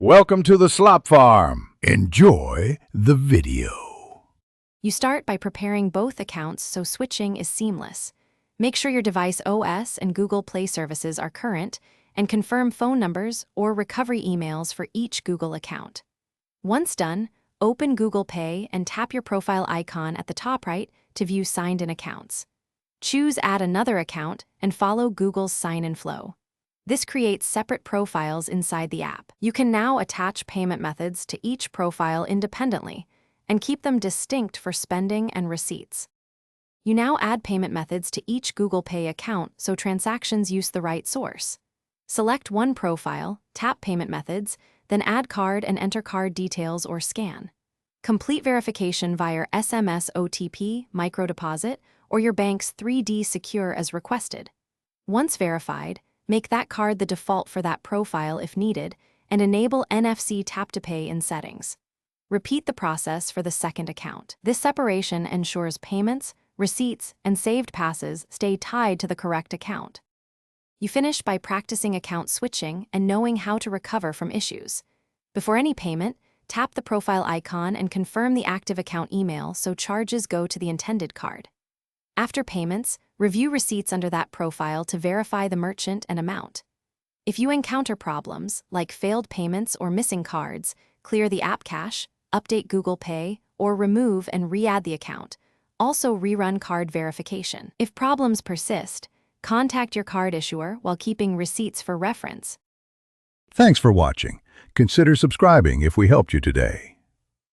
Welcome to the Slop Farm. Enjoy the video. You start by preparing both accounts so switching is seamless. Make sure your device OS and Google Play services are current, and confirm phone numbers or recovery emails for each Google account. Once done, open Google Pay and tap your profile icon at the top right to view signed-in accounts. Choose Add Another Account and follow Google's sign-in flow. This creates separate profiles inside the app. You can now attach payment methods to each profile independently and keep them distinct for spending and receipts. You now add payment methods to each Google Pay account so transactions use the right source. Select one profile, tap Payment Methods, then add card and enter card details or scan. Complete verification via SMS OTP, microdeposit, or your bank's 3D Secure as requested. Once verified, make that card the default for that profile if needed, and enable NFC Tap to Pay in settings. Repeat the process for the second account. This separation ensures payments, receipts, and saved passes stay tied to the correct account. You finish by practicing account switching and knowing how to recover from issues. Before any payment, tap the profile icon and confirm the active account email so charges go to the intended card. After payments, review receipts under that profile to verify the merchant and amount. If you encounter problems, like failed payments or missing cards, clear the app cache, update Google Pay, or remove and re-add the account. Also rerun card verification. If problems persist, contact your card issuer while keeping receipts for reference. Thanks for watching. Consider subscribing if we helped you today.